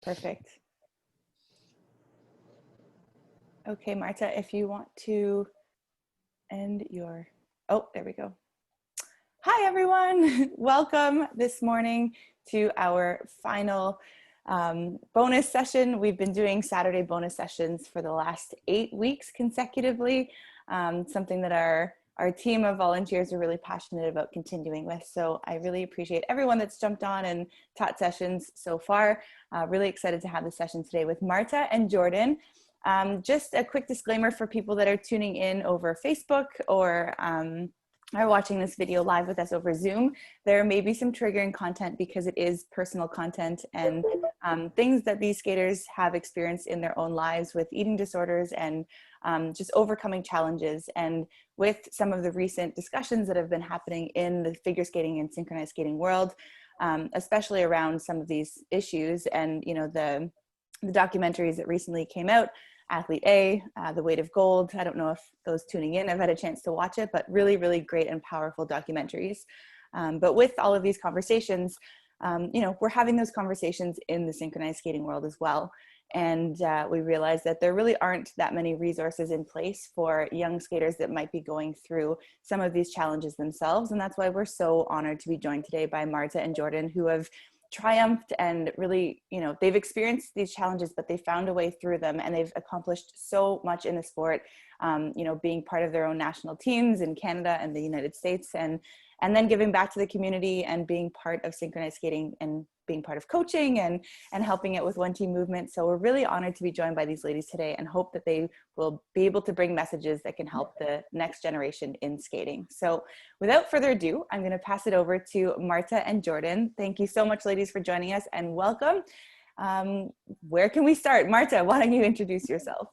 Perfect. Okay, Marta, if you want to end your, oh, there we go. Hi, everyone. Welcome this morning to our final bonus session. We've been doing Saturday bonus sessions for the last 8 weeks consecutively, something that our team of volunteers are really passionate about continuing with. So I really appreciate everyone that's jumped on and taught sessions so far. Really excited to have the session today with Marta and Jordan. Just a quick disclaimer for people that are tuning in over Facebook or are watching this video live with us over Zoom. There may be some triggering content because it is personal content and things that these skaters have experienced in their own lives with eating disorders and just overcoming challenges. And with some of the recent discussions that have been happening in the figure skating and synchronized skating world, especially around some of these issues and, you know, the documentaries that recently came out, Athlete A, The Weight of Gold. I don't know if those tuning in have had a chance to watch it, but really, really great and powerful documentaries. But with all of these conversations, you know, we're having those conversations in the synchronized skating world as well. And we realize that there really aren't that many resources in place for young skaters that might be going through some of these challenges themselves. And that's why we're so honored to be joined today by Marta and Jordan, who have triumphed and really, you know, they've experienced these challenges, but they found a way through them, and they've accomplished so much in the sport, you know, being part of their own national teams in Canada and the United States, and then giving back to the community and being part of synchronized skating and being part of coaching and helping it with One Team movement. So we're really honored to be joined by these ladies today and hope that they will be able to bring messages that can help the next generation in skating. So without further ado, I'm going to pass it over to Marta and Jordan. Thank you so much, ladies, for joining us, and welcome. Where can we start? Marta, why don't you introduce yourself?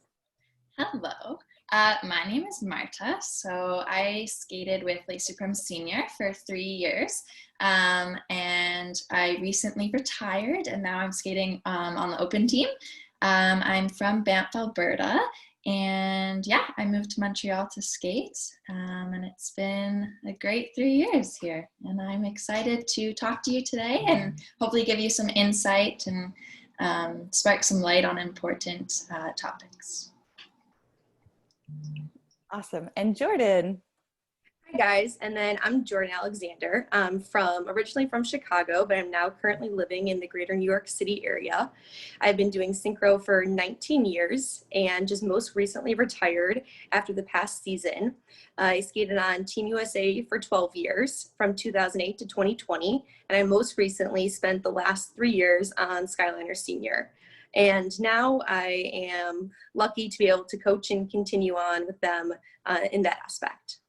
Hello. My name is Marta. So I skated with Les Supremes Senior for 3 years, and I recently retired, and now I'm skating on the open team. I'm from Banff, Alberta, and yeah, I moved to Montreal to skate, and it's been a great 3 years here, and I'm excited to talk to you today and hopefully give you some insight and spark some light on important topics. Awesome. And Jordan? Hi guys, and then I'm Jordan Alexander. I'm originally from Chicago, but I'm now currently living in the greater New York City area. I've been doing synchro for 19 years and just most recently retired after the past season. I skated on Team USA for 12 years from 2008 to 2020, and I most recently spent the last 3 years on Skyliner Senior. And now I am lucky to be able to coach and continue on with them in that aspect.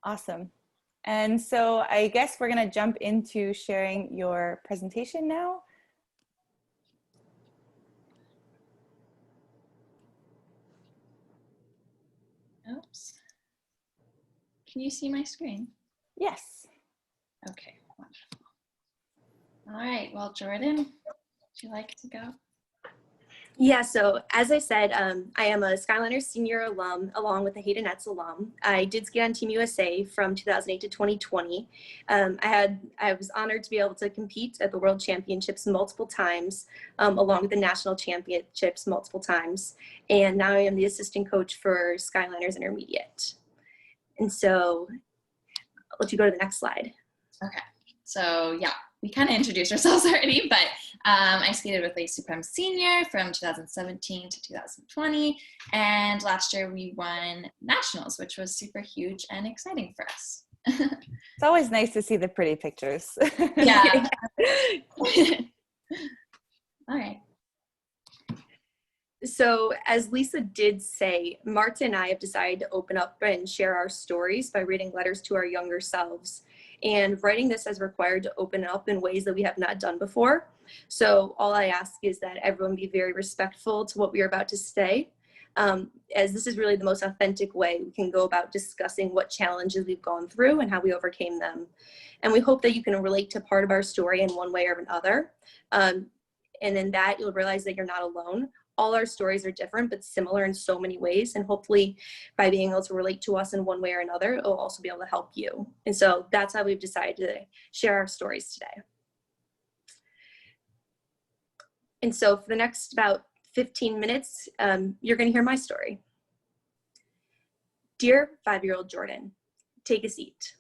Awesome. And so I guess we're going to jump into sharing your presentation now. Oops. Can you see my screen? Yes. Okay, wonderful. All right, well, Jordan, would you like to go? Yeah, so as I said, I am a Skyliner Senior alum along with a Haydenets alum. I did skate on Team USA from 2008 to 2020. I was honored to be able to compete at the World Championships multiple times, along with the National Championships multiple times. And now I am the assistant coach for Skyliners Intermediate. And so I'll let you go to the next slide. Okay, so yeah, we kind of introduced ourselves already, but I skated with Les Supremes Senior from 2017 to 2020, and last year we won nationals, which was super huge and exciting for us. It's always nice to see the pretty pictures. Yeah. All right. So as Lisa did say, Marta and I have decided to open up and share our stories by reading letters to our younger selves. And writing this has required to open up in ways that we have not done before. So all I ask is that everyone be very respectful to what we are about to say, as this is really the most authentic way we can go about discussing what challenges we've gone through and how we overcame them. And we hope that you can relate to part of our story in one way or another. And in that, you'll realize that you're not alone. all our stories are different, but similar in so many ways. And hopefully by being able to relate to us in one way or another, it'll also be able to help you. And so that's how we've decided to share our stories today. And so for the next about 15 minutes, you're going to hear my story. Dear 5-year-old Jordan, take a seat.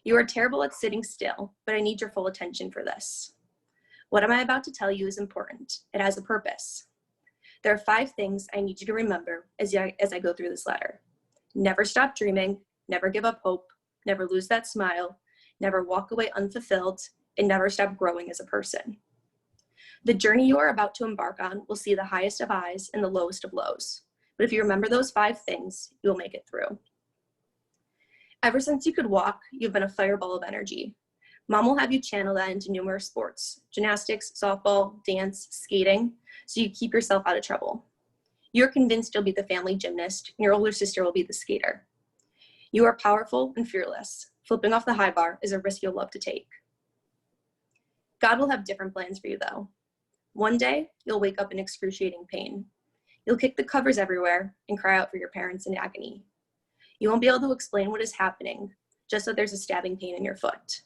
You are terrible at sitting still, but I need your full attention for this. What am I about to tell you is important. It has a purpose. There are 5 things I need you to remember as I go through this letter. Never stop dreaming, never give up hope, never lose that smile, never walk away unfulfilled, and never stop growing as a person. The journey you are about to embark on will see the highest of highs and the lowest of lows. But if you remember those 5 things, you'll make it through. Ever since you could walk, you've been a fireball of energy. Mom will have you channel that into numerous sports, gymnastics, softball, dance, skating, so you keep yourself out of trouble. You're convinced you'll be the family gymnast, and your older sister will be the skater. You are powerful and fearless. Flipping off the high bar is a risk you'll love to take. God will have different plans for you, though. One day, you'll wake up in excruciating pain. You'll kick the covers everywhere and cry out for your parents in agony. You won't be able to explain what is happening, just that there's a stabbing pain in your foot.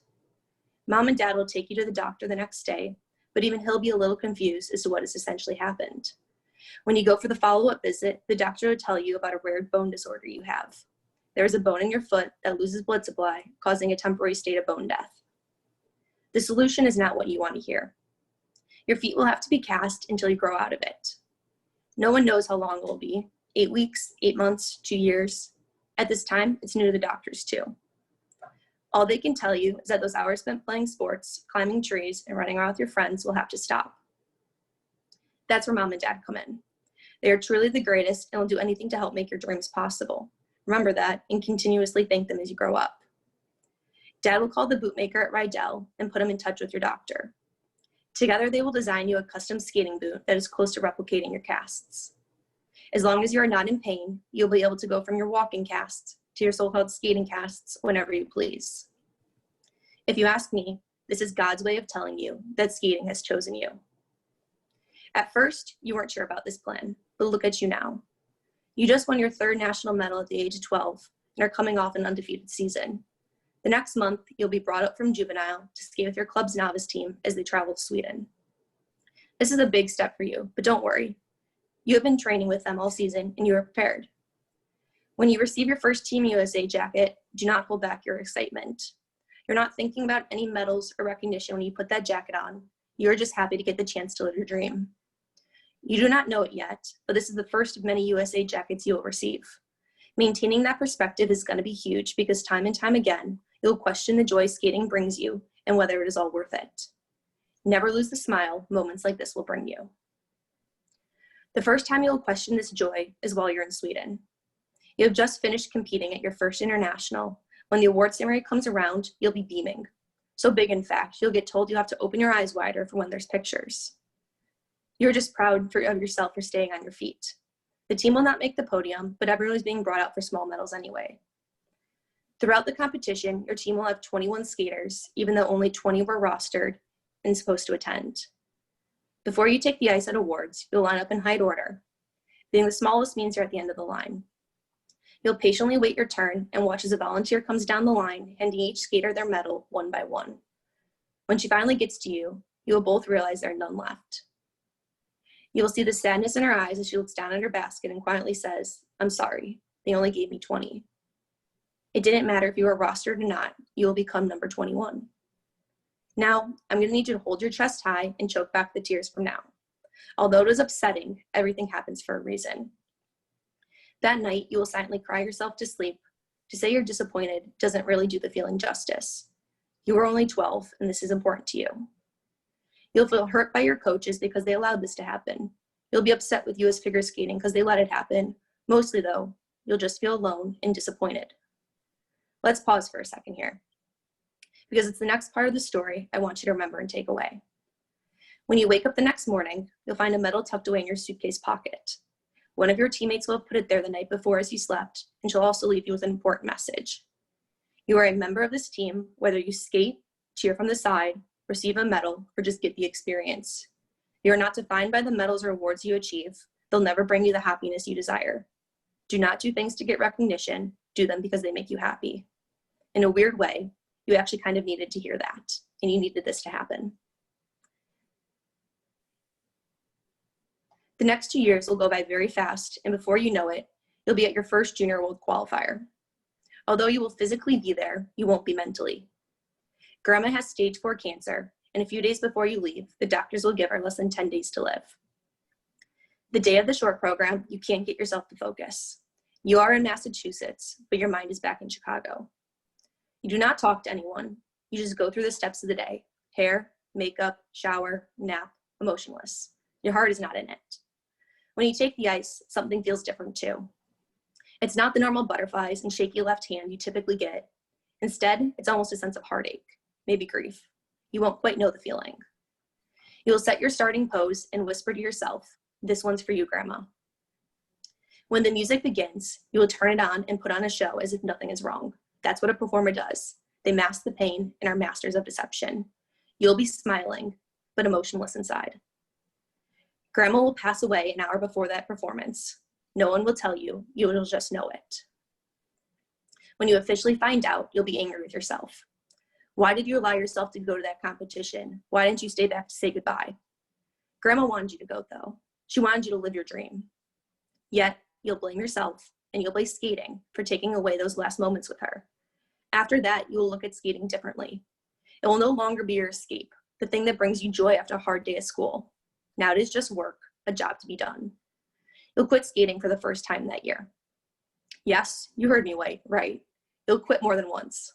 Mom and Dad will take you to the doctor the next day, but even he'll be a little confused as to what has essentially happened. When you go for the follow-up visit, the doctor will tell you about a rare bone disorder you have. There is a bone in your foot that loses blood supply, causing a temporary state of bone death. The solution is not what you want to hear. Your feet will have to be cast until you grow out of it. No one knows how long it will be, 8 weeks, 8 months, 2 years. At this time, it's new to the doctors too. All they can tell you is that those hours spent playing sports, climbing trees, and running around with your friends will have to stop. That's where Mom and Dad come in. They are truly the greatest and will do anything to help make your dreams possible. Remember that and continuously thank them as you grow up. Dad will call the bootmaker at Rydell and put him in touch with your doctor. Together, they will design you a custom skating boot that is close to replicating your casts. As long as you are not in pain, you'll be able to go from your walking casts to your so-called skating casts whenever you please. If you ask me, this is God's way of telling you that skating has chosen you. At first, you weren't sure about this plan, but look at you now. You just won your 3rd national medal at the age of 12 and are coming off an undefeated season. The next month, you'll be brought up from juvenile to skate with your club's novice team as they travel to Sweden. This is a big step for you, but don't worry. You have been training with them all season and you are prepared. When you receive your first Team USA jacket, do not hold back your excitement. You're not thinking about any medals or recognition when you put that jacket on. You're just happy to get the chance to live your dream. You do not know it yet, but this is the first of many USA jackets you will receive. Maintaining that perspective is going to be huge because time and time again, you'll question the joy skating brings you and whether it is all worth it. Never lose the smile moments like this will bring you. The first time you'll question this joy is while you're in Sweden. You have just finished competing at your first international. When the award ceremony comes around, you'll be beaming. So big, in fact, you'll get told you have to open your eyes wider for when there's pictures. You're just proud of yourself for staying on your feet. The team will not make the podium, but everyone is being brought out for small medals anyway. Throughout the competition, your team will have 21 skaters, even though only 20 were rostered and supposed to attend. Before you take the ice at awards, you'll line up in height order. Being the smallest means you're at the end of the line. You'll patiently wait your turn and watch as a volunteer comes down the line, handing each skater their medal one by one. When she finally gets to you, you will both realize there are none left. You will see the sadness in her eyes as she looks down at her basket and quietly says, "I'm sorry, they only gave me 20. It didn't matter if you were rostered or not, you will become number 21. Now, I'm going to need you to hold your chest high and choke back the tears from now. Although it is upsetting, everything happens for a reason." That night, you will silently cry yourself to sleep. To say you're disappointed doesn't really do the feeling justice. You were only 12, and this is important to you. You'll feel hurt by your coaches because they allowed this to happen. You'll be upset with US figure skating because they let it happen. Mostly, though, you'll just feel alone and disappointed. Let's pause for a second here, because it's the next part of the story I want you to remember and take away. When you wake up the next morning, you'll find a medal tucked away in your suitcase pocket. One of your teammates will have put it there the night before as you slept, and she'll also leave you with an important message. You are a member of this team, whether you skate, cheer from the side, receive a medal, or just get the experience. You are not defined by the medals or awards you achieve. They'll never bring you the happiness you desire. Do not do things to get recognition. Do them because they make you happy. In a weird way, you actually kind of needed to hear that, and you needed this to happen. The next 2 years will go by very fast, and before you know it, you'll be at your first Junior World Qualifier. Although you will physically be there, you won't be mentally. Grandma has stage 4 cancer, and a few days before you leave, the doctors will give her less than 10 days to live. The day of the short program, you can't get yourself to focus. You are in Massachusetts, but your mind is back in Chicago. You do not talk to anyone. You just go through the steps of the day: hair, makeup, shower, nap, emotionless. Your heart is not in it. When you take the ice, something feels different too. It's not the normal butterflies and shaky left hand you typically get. Instead, it's almost a sense of heartache, maybe grief. You won't quite know the feeling. You will set your starting pose and whisper to yourself, "This one's for you, Grandma." When the music begins, you will turn it on and put on a show as if nothing is wrong. That's what a performer does. They mask the pain and are masters of deception. You'll be smiling, but emotionless inside. Grandma will pass away an hour before that performance. No one will tell you, you will just know it. When you officially find out, you'll be angry with yourself. Why did you allow yourself to go to that competition? Why didn't you stay back to say goodbye? Grandma wanted you to go though. She wanted you to live your dream. Yet, you'll blame yourself and you'll blame skating for taking away those last moments with her. After that, you will look at skating differently. It will no longer be your escape, the thing that brings you joy after a hard day at school. Now it is just work, a job to be done. You'll quit skating for the first time that year. Yes, you heard me right. You'll quit more than once.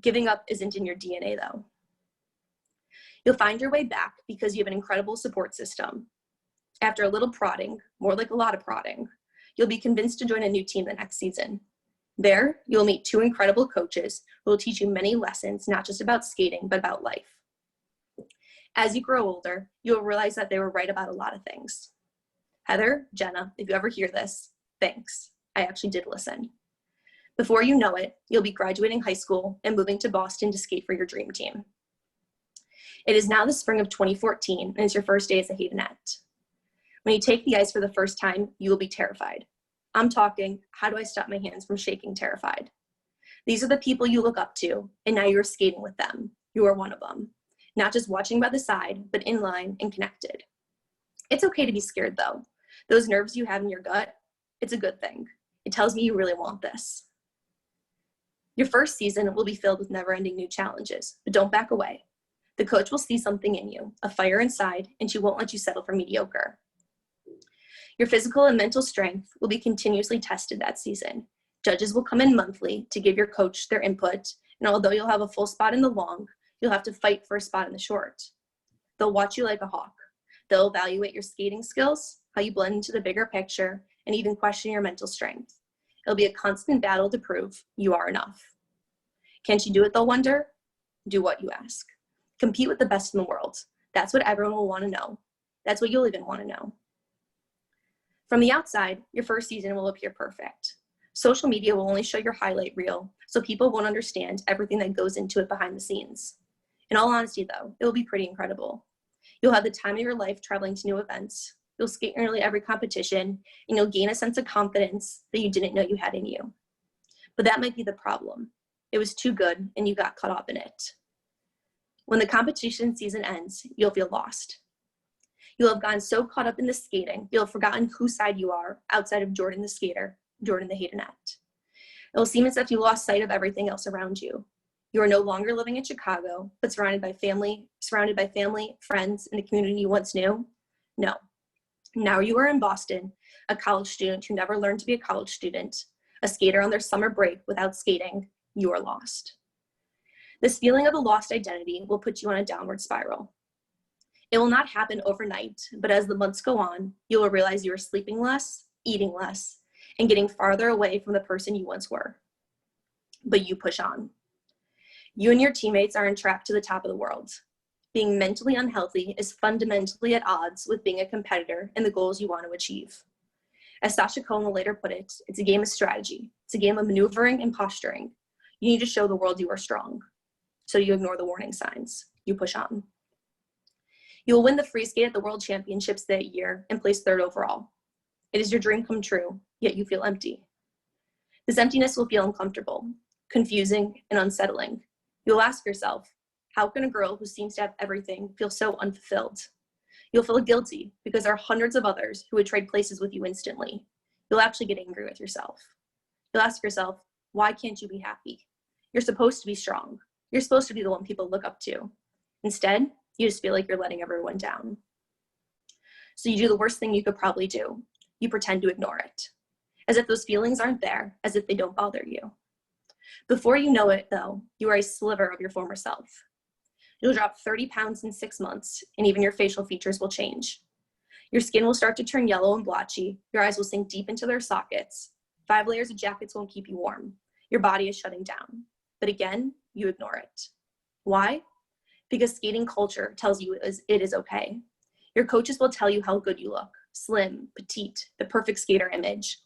Giving up isn't in your DNA though. You'll find your way back because you have an incredible support system. After a little prodding, more like a lot of prodding, you'll be convinced to join a new team the next season. There, you'll meet 2 incredible coaches who will teach you many lessons, not just about skating, but about life. As you grow older, you'll realize that they were right about a lot of things. Heather, Jenna, if you ever hear this, thanks. I actually did listen. Before you know it, you'll be graduating high school and moving to Boston to skate for your dream team. It is now the spring of 2014, and it's your first day as a Haydenette. When you take the ice for the first time, you will be terrified. I'm talking, how do I stop my hands from shaking terrified? These are the people you look up to, and now you're skating with them. You are one of them. Not just watching by the side, but in line and connected. It's okay to be scared though. Those nerves you have in your gut, it's a good thing. It tells me you really want this. Your first season will be filled with never-ending new challenges, but don't back away. The coach will see something in you, a fire inside, and she won't let you settle for mediocre. Your physical and mental strength will be continuously tested that season. Judges will come in monthly to give your coach their input, and although you'll have a full spot in the long, you'll have to fight for a spot in the short. They'll watch you like a hawk. They'll evaluate your skating skills, how you blend into the bigger picture, and even question your mental strength. It'll be a constant battle to prove you are enough. Can't you do it, they'll wonder? Do what you ask. Compete with the best in the world. That's what everyone will want to know. That's what you'll even want to know. From the outside, your first season will appear perfect. Social media will only show your highlight reel, so people won't understand everything that goes into it behind the scenes. In all honesty, though, it will be pretty incredible. You'll have the time of your life traveling to new events. You'll skate nearly every competition, and you'll gain a sense of confidence that you didn't know you had in you. But that might be the problem. It was too good, and you got caught up in it. When the competition season ends, you'll feel lost. You'll have gotten so caught up in the skating, you'll have forgotten whose side you are outside of Jordan the skater, Jordan the Haydenette. It will seem as if you lost sight of everything else around you. You are no longer living in Chicago, but surrounded by family, friends, and the community you once knew. No. Now you are in Boston, a college student who never learned to be a college student, a skater on their summer break without skating. You are lost. This feeling of a lost identity will put you on a downward spiral. It will not happen overnight, but as the months go on, you will realize you are sleeping less, eating less, and getting farther away from the person you once were. But you push on. You and your teammates are on track to the top of the world. Being mentally unhealthy is fundamentally at odds with being a competitor and the goals you want to achieve. As Sasha Cohen will later put it, it's a game of strategy. It's a game of maneuvering and posturing. You need to show the world you are strong. So you ignore the warning signs. You push on. You will win the free skate at the World Championships that year and place 3rd overall. It is your dream come true, yet you feel empty. This emptiness will feel uncomfortable, confusing, and unsettling. You'll ask yourself, how can a girl who seems to have everything feel so unfulfilled? You'll feel guilty because there are hundreds of others who would trade places with you instantly. You'll actually get angry with yourself. You'll ask yourself, why can't you be happy? You're supposed to be strong. You're supposed to be the one people look up to. Instead, you just feel like you're letting everyone down. So you do the worst thing you could probably do. You pretend to ignore it, as if those feelings aren't there, as if they don't bother you. Before you know it, though, you are a sliver of your former self. You'll drop 30 pounds in 6 months, and even your facial features will change. Your skin will start to turn yellow and blotchy. Your eyes will sink deep into their sockets. 5 layers of jackets won't keep you warm. Your body is shutting down. But again, you ignore it. Why? Because skating culture tells you it is okay. Your coaches will tell you how good you look, slim, petite, the perfect skater image.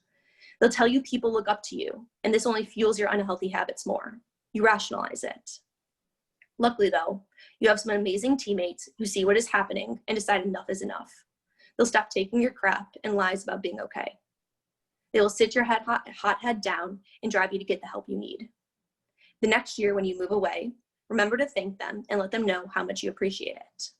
They'll tell you people look up to you, and this only fuels your unhealthy habits more. You rationalize it. Luckily, though, you have some amazing teammates who see what is happening and decide enough is enough. They'll stop taking your crap and lies about being okay. They will sit your hot head down and drive you to get the help you need. The next year when you move away, remember to thank them and let them know how much you appreciate it.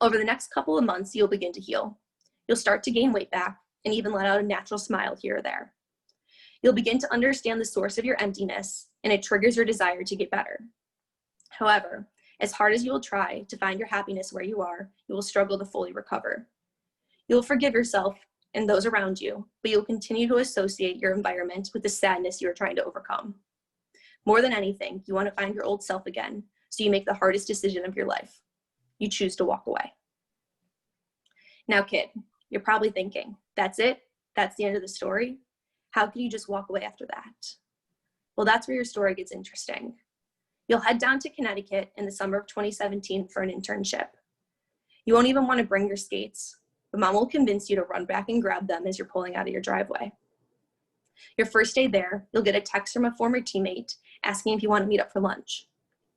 Over the next couple of months, you'll begin to heal. You'll start to gain weight back and even let out a natural smile here or there. You'll begin to understand the source of your emptiness, and it triggers your desire to get better. However, as hard as you will try to find your happiness where you are, you will struggle to fully recover. You'll forgive yourself and those around you, but you'll continue to associate your environment with the sadness you are trying to overcome. More than anything, you want to find your old self again, so you make the hardest decision of your life. You choose to walk away. Now, kid, you're probably thinking, that's it? That's the end of the story? How can you just walk away after that? Well, that's where your story gets interesting. You'll head down to Connecticut in the summer of 2017 for an internship. You won't even want to bring your skates, but mom will convince you to run back and grab them as you're pulling out of your driveway. Your first day there, you'll get a text from a former teammate asking if you want to meet up for lunch.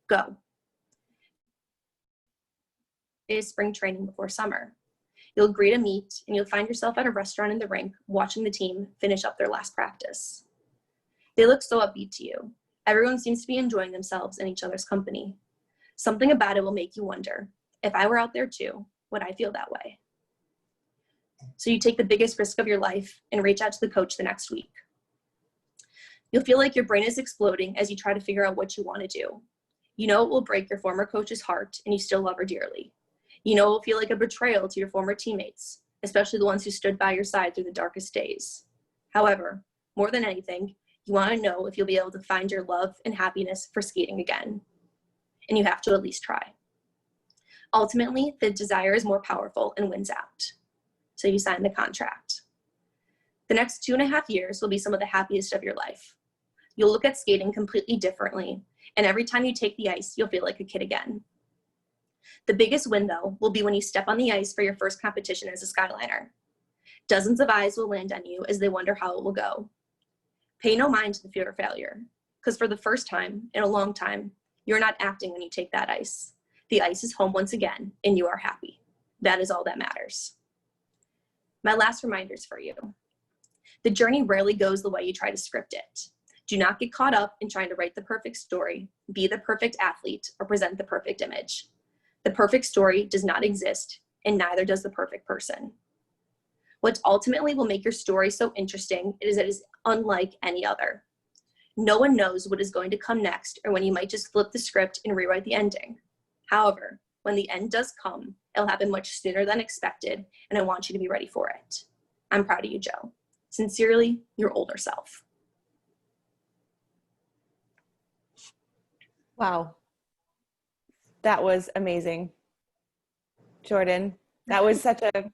Go. It is spring training before summer. You'll agree to meet, and you'll find yourself at a restaurant in the rink watching the team finish up their last practice. They look so upbeat to you. Everyone seems to be enjoying themselves in each other's company. Something about it will make you wonder, if I were out there too, would I feel that way? So you take the biggest risk of your life and reach out to the coach the next week. You'll feel like your brain is exploding as you try to figure out what you want to do. You know it will break your former coach's heart, and you still love her dearly. You know it will feel like a betrayal to your former teammates, especially the ones who stood by your side through the darkest days. However, more than anything, you want to know if you'll be able to find your love and happiness for skating again. And you have to at least try. Ultimately, the desire is more powerful and wins out. So you sign the contract. The next 2.5 years will be some of the happiest of your life. You'll look at skating completely differently, and every time you take the ice, you'll feel like a kid again. The biggest win, though, will be when you step on the ice for your first competition as a skyliner. Dozens of eyes will land on you as they wonder how it will go. Pay no mind to the fear of failure, because for the first time in a long time, you're not acting when you take that ice. The ice is home once again, and you are happy. That is all that matters. My last reminders for you. The journey rarely goes the way you try to script it. Do not get caught up in trying to write the perfect story, be the perfect athlete, or present the perfect image. The perfect story does not exist, and neither does the perfect person. What ultimately will make your story so interesting is that it is unlike any other. No one knows what is going to come next or when you might just flip the script and rewrite the ending. However, when the end does come, it'll happen much sooner than expected, and I want you to be ready for it. I'm proud of you, Joe. Sincerely, your older self. Wow. That was amazing. Jordan, that was such a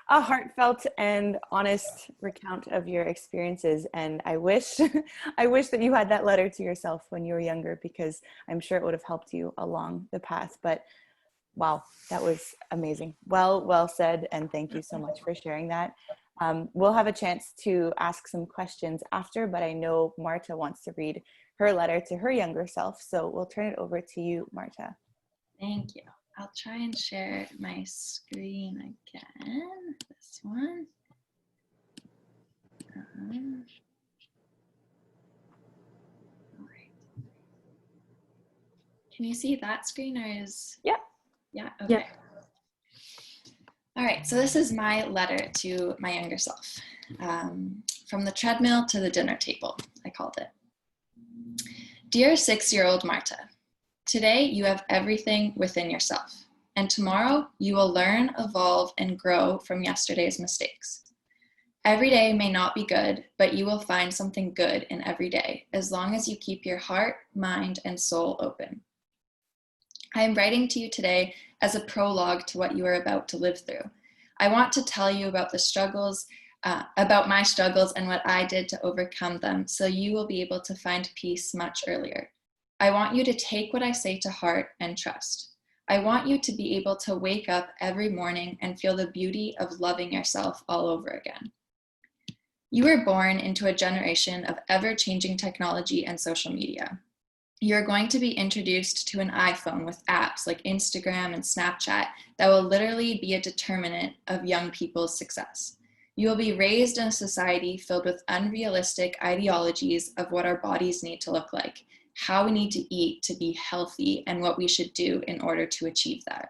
heartfelt and honest recount of your experiences. And I wish that you had that letter to yourself when you were younger, because I'm sure it would have helped you along the path. But wow, that was amazing. Well said. And thank you so much for sharing that. We'll have a chance to ask some questions after, but I know Marta wants to read her letter to her younger self. So we'll turn it over to you, Marta. Thank you. I'll try and share my screen again. This one. All right. Can you see that screen, or is? Yeah. Yeah. Okay. Yeah. All right. So this is my letter to my younger self. From the treadmill to the dinner table, I called it. Dear 6-year-old Marta, today you have everything within yourself, and tomorrow you will learn, evolve, and grow from yesterday's mistakes. Every day may not be good, but you will find something good in every day, as long as you keep your heart, mind, and soul open. I am writing to you today as a prologue to what you are about to live through. I want to tell you about the struggles, about my struggles and what I did to overcome them, so you will be able to find peace much earlier. I want you to take what I say to heart and trust. I want you to be able to wake up every morning and feel the beauty of loving yourself all over again. You were born into a generation of ever-changing technology and social media. You're going to be introduced to an iPhone with apps like Instagram and Snapchat that will literally be a determinant of young people's success. You will be raised in a society filled with unrealistic ideologies of what our bodies need to look like, how we need to eat to be healthy, and what we should do in order to achieve that.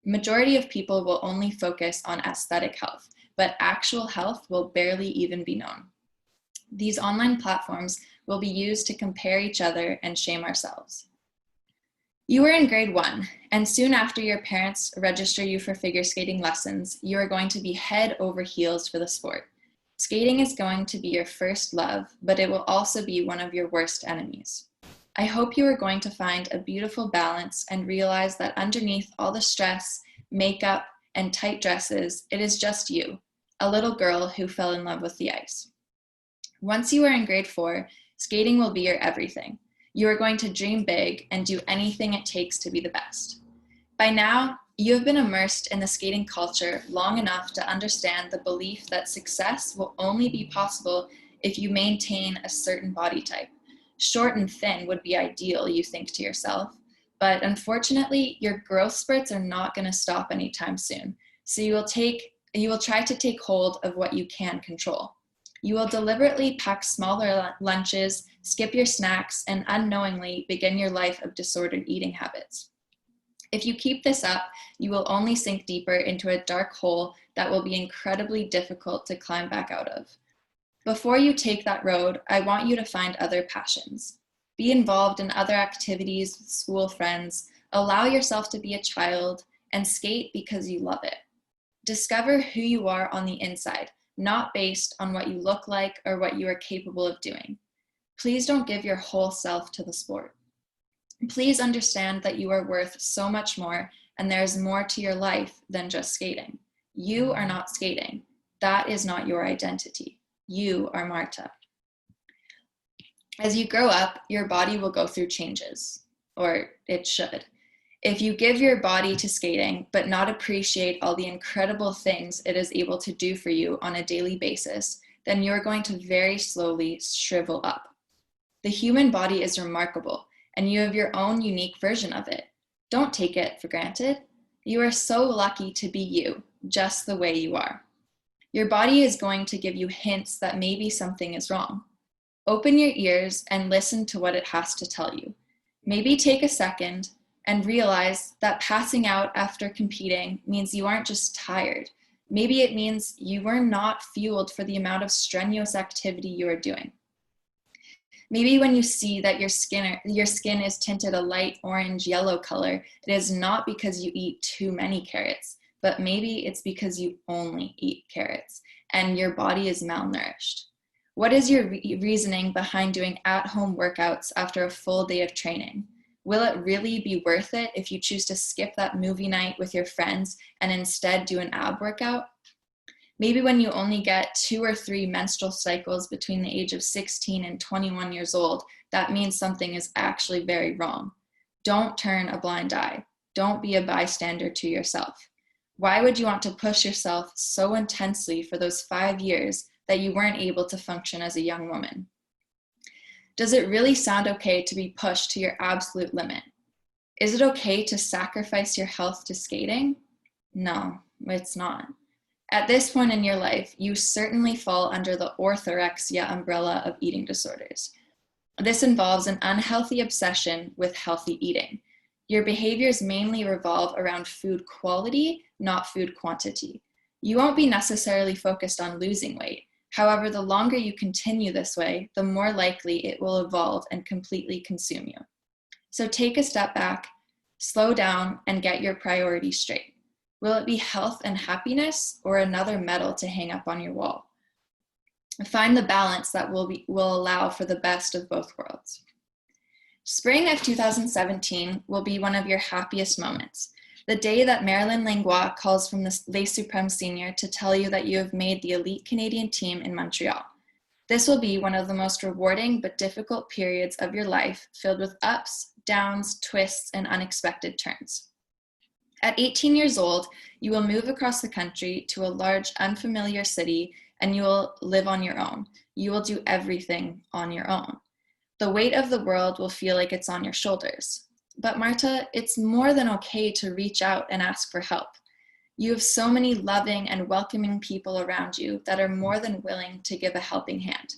Majority of people will only focus on aesthetic health, but actual health will barely even be known. These online platforms will be used to compare each other and shame ourselves. You are in grade 1, and soon after your parents register you for figure skating lessons, you are going to be head over heels for the sport. Skating is going to be your first love, but it will also be one of your worst enemies. I hope you are going to find a beautiful balance and realize that underneath all the stress, makeup, and tight dresses, it is just you, a little girl who fell in love with the ice. Once you are in grade 4, skating will be your everything. You are going to dream big and do anything it takes to be the best. By now, you have been immersed in the skating culture long enough to understand the belief that success will only be possible if you maintain a certain body type. Short and thin would be ideal, you think to yourself, but unfortunately, your growth spurts are not going to stop anytime soon. So you will try to take hold of what you can control. You will deliberately pack smaller lunches, skip your snacks, and unknowingly begin your life of disordered eating habits. If you keep this up, you will only sink deeper into a dark hole that will be incredibly difficult to climb back out of. Before you take that road, I want you to find other passions. Be involved in other activities with school friends, allow yourself to be a child, and skate because you love it. Discover who you are on the inside, not based on what you look like or what you are capable of doing. Please don't give your whole self to the sport. Please understand that you are worth so much more, and there is more to your life than just skating. You are not skating. That is not your identity. You are Marta. As you grow up, your body will go through changes, or it should. If you give your body to skating, but not appreciate all the incredible things it is able to do for you on a daily basis, then you're going to very slowly shrivel up. The human body is remarkable, and you have your own unique version of it. Don't take it for granted. You are so lucky to be you, just the way you are. Your body is going to give you hints that maybe something is wrong. Open your ears and listen to what it has to tell you. Maybe take a second and realize that passing out after competing means you aren't just tired. Maybe it means you were not fueled for the amount of strenuous activity you are doing. Maybe when you see that your skin is tinted a light orange-yellow color, it is not because you eat too many carrots, but maybe it's because you only eat carrots and your body is malnourished. What is your reasoning behind doing at-home workouts after a full day of training? Will it really be worth it if you choose to skip that movie night with your friends and instead do an ab workout? Maybe when you only get 2 or 3 menstrual cycles between the age of 16 and 21 years old, that means something is actually very wrong. Don't turn a blind eye. Don't be a bystander to yourself. Why would you want to push yourself so intensely for those 5 years that you weren't able to function as a young woman? Does it really sound okay to be pushed to your absolute limit? Is it okay to sacrifice your health to skating? No, it's not. At this point in your life, you certainly fall under the orthorexia umbrella of eating disorders. This involves an unhealthy obsession with healthy eating. Your behaviors mainly revolve around food quality, not food quantity. You won't be necessarily focused on losing weight. However, the longer you continue this way, the more likely it will evolve and completely consume you. So take a step back, slow down, and get your priorities straight. Will it be health and happiness or another medal to hang up on your wall? Find the balance that will allow for the best of both worlds. Spring of 2017 will be one of your happiest moments. The day that Marilyn Langlois calls from the Les Supremes Senior to tell you that you have made the elite Canadian team in Montreal. This will be one of the most rewarding but difficult periods of your life, filled with ups, downs, twists, and unexpected turns. At 18 years old, you will move across the country to a large, unfamiliar city, and you will live on your own. You will do everything on your own. The weight of the world will feel like it's on your shoulders. But Marta, it's more than okay to reach out and ask for help. You have so many loving and welcoming people around you that are more than willing to give a helping hand.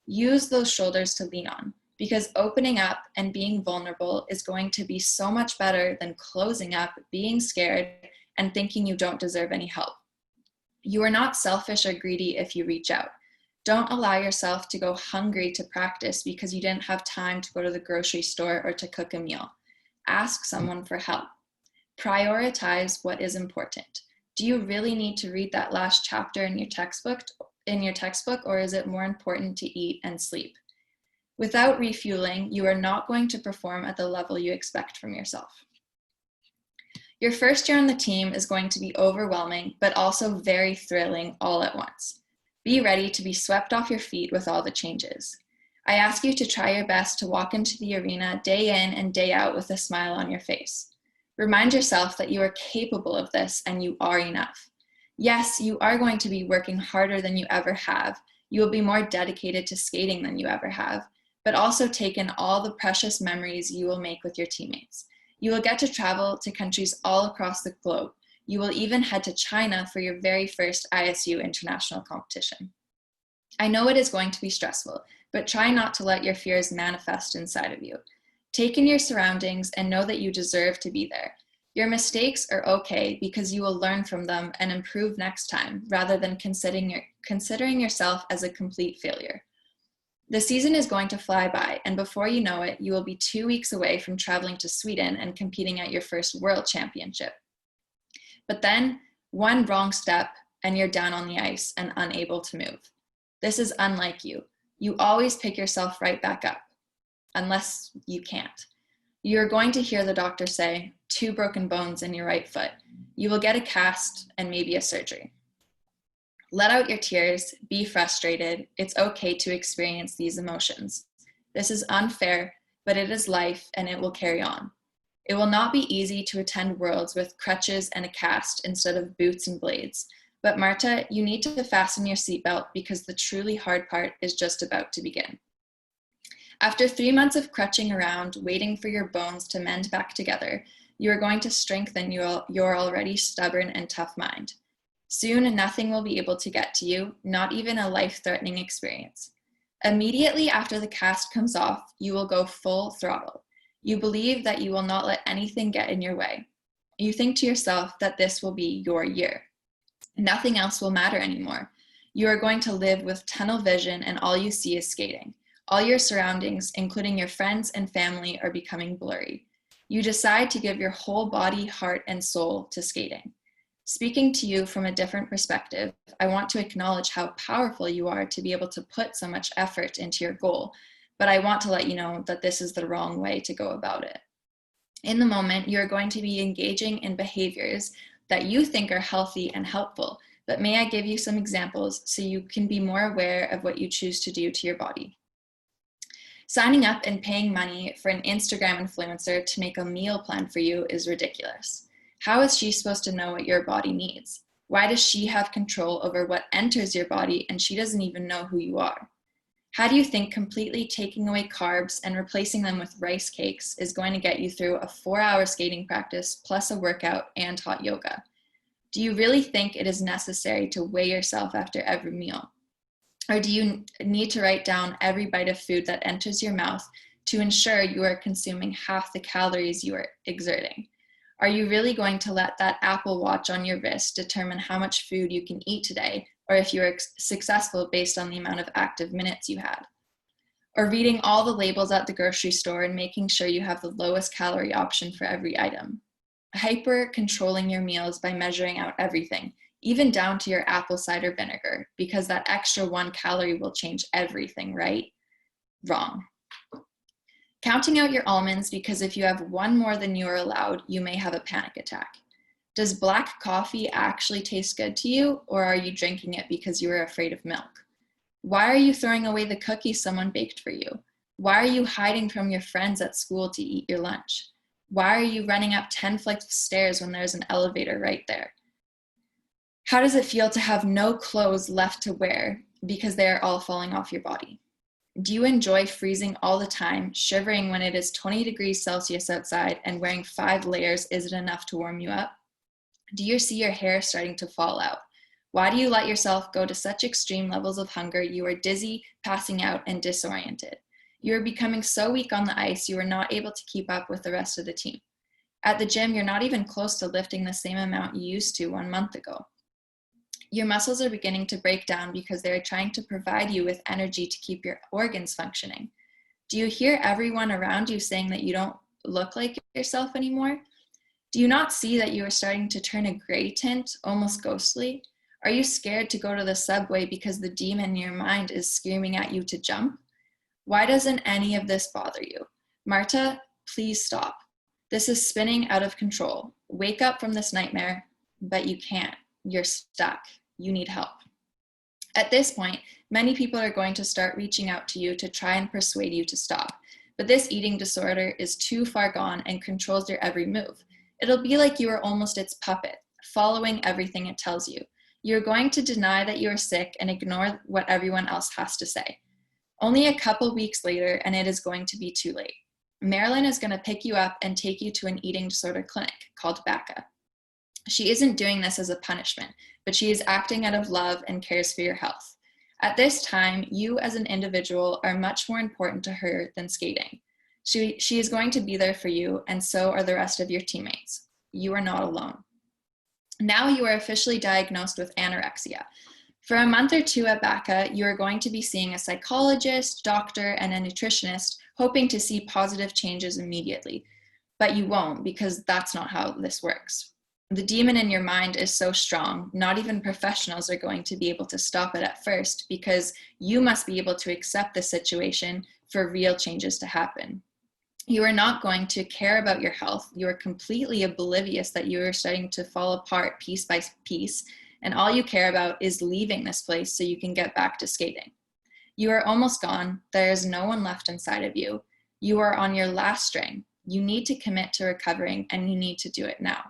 Use those shoulders to lean on, because opening up and being vulnerable is going to be so much better than closing up, being scared, and thinking you don't deserve any help. You are not selfish or greedy if you reach out. Don't allow yourself to go hungry to practice because you didn't have time to go to the grocery store or to cook a meal. Ask someone for help. Prioritize what is important. Do you really need to read that last chapter in your textbook, or is it more important to eat and sleep? Without refueling, you are not going to perform at the level you expect from yourself. Your first year on the team is going to be overwhelming, but also very thrilling all at once. Be ready to be swept off your feet with all the changes. I ask you to try your best to walk into the arena day in and day out with a smile on your face. Remind yourself that you are capable of this and you are enough. Yes, you are going to be working harder than you ever have. You will be more dedicated to skating than you ever have, but also take in all the precious memories you will make with your teammates. You will get to travel to countries all across the globe. You will even head to China for your very first ISU international competition. I know it is going to be stressful, but try not to let your fears manifest inside of you. Take in your surroundings and know that you deserve to be there. Your mistakes are okay because you will learn from them and improve next time, rather than considering yourself as a complete failure. The season is going to fly by, and before you know it, you will be 2 weeks away from traveling to Sweden and competing at your first World Championship. But then, one wrong step and you're down on the ice and unable to move. This is unlike you. You always pick yourself right back up, unless you can't. You're going to hear the doctor say, 2 broken bones in your right foot. You will get a cast and maybe a surgery. Let out your tears, be frustrated. It's okay to experience these emotions. This is unfair, but it is life and it will carry on. It will not be easy to attend Worlds with crutches and a cast instead of boots and blades. But Marta, you need to fasten your seatbelt because the truly hard part is just about to begin. After 3 months of crutching around, waiting for your bones to mend back together, you are going to strengthen your already stubborn and tough mind. Soon, nothing will be able to get to you, not even a life-threatening experience. Immediately after the cast comes off, you will go full throttle. You believe that you will not let anything get in your way. You think to yourself that this will be your year. Nothing else will matter anymore. You are going to live with tunnel vision and all you see is skating. All your surroundings, including your friends and family, are becoming blurry. You decide to give your whole body, heart, and soul to skating. Speaking to you from a different perspective, I want to acknowledge how powerful you are to be able to put so much effort into your goal, but I want to let you know that this is the wrong way to go about it. In the moment, you're going to be engaging in behaviors that you think are healthy and helpful, but may I give you some examples so you can be more aware of what you choose to do to your body. Signing up and paying money for an Instagram influencer to make a meal plan for you is ridiculous. How is she supposed to know what your body needs? Why does she have control over what enters your body and she doesn't even know who you are? How do you think completely taking away carbs and replacing them with rice cakes is going to get you through a 4-hour skating practice plus a workout and hot yoga? Do you really think it is necessary to weigh yourself after every meal? Or do you need to write down every bite of food that enters your mouth to ensure you are consuming half the calories you are exerting? Are you really going to let that Apple Watch on your wrist determine how much food you can eat today, or if you are successful based on the amount of active minutes you had? Or reading all the labels at the grocery store and making sure you have the lowest calorie option for every item? Hyper controlling your meals by measuring out everything, even down to your apple cider vinegar, because that extra 1 calorie will change everything, right? Wrong. Counting out your almonds because if you have one more than you are allowed, you may have a panic attack. Does black coffee actually taste good to you, or are you drinking it because you are afraid of milk? Why are you throwing away the cookies someone baked for you? Why are you hiding from your friends at school to eat your lunch? Why are you running up 10 flights of stairs when there's an elevator right there? How does it feel to have no clothes left to wear because they are all falling off your body? Do you enjoy freezing all the time, shivering when it is 20 degrees Celsius outside and wearing 5 layers isn't enough to warm you up? Do you see your hair starting to fall out? Why do you let yourself go to such extreme levels of hunger you are dizzy, passing out, and disoriented? You are becoming so weak on the ice you are not able to keep up with the rest of the team. At the gym, you're not even close to lifting the same amount you used to 1 month ago. Your muscles are beginning to break down because they are trying to provide you with energy to keep your organs functioning. Do you hear everyone around you saying that you don't look like yourself anymore? Do you not see that you are starting to turn a gray tint, almost ghostly? Are you scared to go to the subway because the demon in your mind is screaming at you to jump? Why doesn't any of this bother you? Marta, please stop. This is spinning out of control. Wake up from this nightmare, but you can't. You're stuck. You need help. At this point, many people are going to start reaching out to you to try and persuade you to stop. But this eating disorder is too far gone and controls your every move. It'll be like you are almost its puppet, following everything it tells you. You're going to deny that you are sick and ignore what everyone else has to say. Only a couple weeks later, and it is going to be too late. Marilyn is going to pick you up and take you to an eating disorder clinic called BACA. She isn't doing this as a punishment, but she is acting out of love and cares for your health. At this time, you as an individual are much more important to her than skating. She is going to be there for you, and so are the rest of your teammates. You are not alone. Now you are officially diagnosed with anorexia. For a month or 2 at BACA, you are going to be seeing a psychologist, doctor, and a nutritionist, hoping to see positive changes immediately. But you won't, because that's not how this works. The demon in your mind is so strong, not even professionals are going to be able to stop it at first, because you must be able to accept the situation for real changes to happen. You are not going to care about your health. You are completely oblivious that you are starting to fall apart piece by piece, and all you care about is leaving this place so you can get back to skating. You are almost gone. There is no one left inside of you. You are on your last string. You need to commit to recovering, and you need to do it now.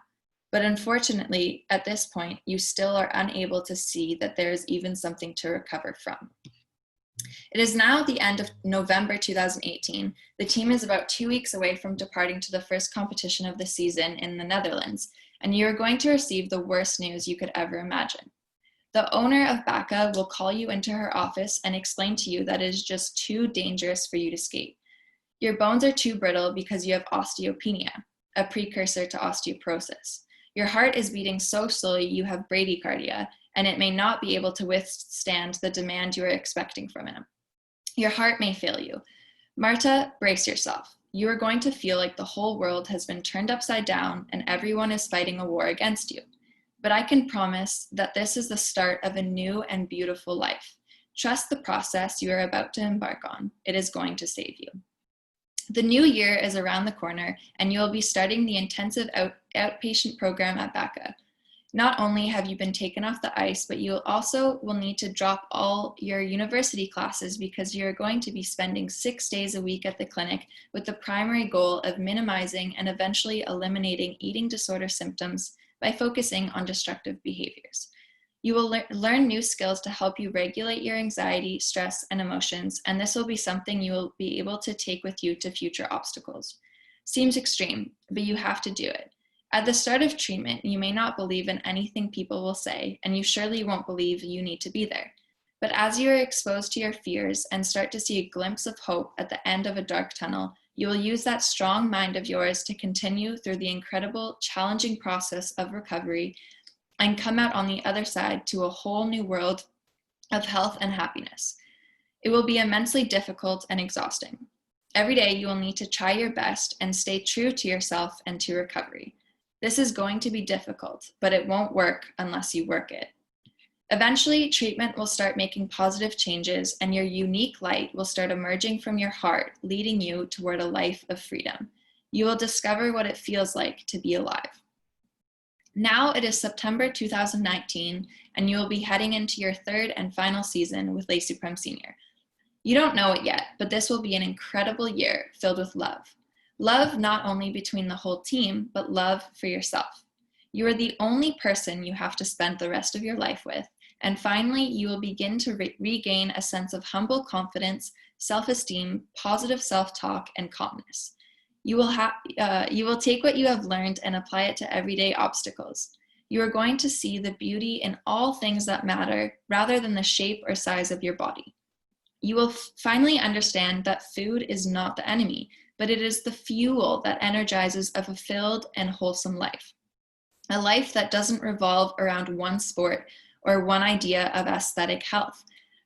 But unfortunately, at this point, you still are unable to see that there is even something to recover from. It is now the end of November 2018. The team is about 2 weeks away from departing to the first competition of the season in the Netherlands, and you are going to receive the worst news you could ever imagine. The owner of BACA will call you into her office and explain to you that it is just too dangerous for you to skate. Your bones are too brittle because you have osteopenia, a precursor to osteoporosis. Your heart is beating so slowly you have bradycardia, and it may not be able to withstand the demand you are expecting from it. Your heart may fail you. Marta, brace yourself. You are going to feel like the whole world has been turned upside down and everyone is fighting a war against you. But I can promise that this is the start of a new and beautiful life. Trust the process you are about to embark on. It is going to save you. The new year is around the corner, and you will be starting the intensive outpatient program at BACA. Not only have you been taken off the ice, but you also will need to drop all your university classes because you're going to be spending 6 days a week at the clinic with the primary goal of minimizing and eventually eliminating eating disorder symptoms by focusing on destructive behaviors. You will learn new skills to help you regulate your anxiety, stress, and emotions, and this will be something you will be able to take with you to future obstacles. Seems extreme, but you have to do it. At the start of treatment, you may not believe in anything people will say, and you surely won't believe you need to be there. But as you are exposed to your fears and start to see a glimpse of hope at the end of a dark tunnel, you will use that strong mind of yours to continue through the incredible, challenging process of recovery and come out on the other side to a whole new world of health and happiness. It will be immensely difficult and exhausting. Every day you will need to try your best and stay true to yourself and to recovery. This is going to be difficult, but it won't work unless you work it. Eventually, treatment will start making positive changes and your unique light will start emerging from your heart, leading you toward a life of freedom. You will discover what it feels like to be alive. Now it is September 2019, and you will be heading into your third and final season with Les Suprêmes Senior. You don't know it yet, but this will be an incredible year filled with love. Love not only between the whole team, but love for yourself. You are the only person you have to spend the rest of your life with, and finally you will begin to regain a sense of humble confidence, self-esteem, positive self-talk, and calmness. You will take what you have learned and apply it to everyday obstacles. You are going to see the beauty in all things that matter rather than the shape or size of your body. You will finally understand that food is not the enemy, but it is the fuel that energizes a fulfilled and wholesome life. A life that doesn't revolve around one sport or one idea of aesthetic health,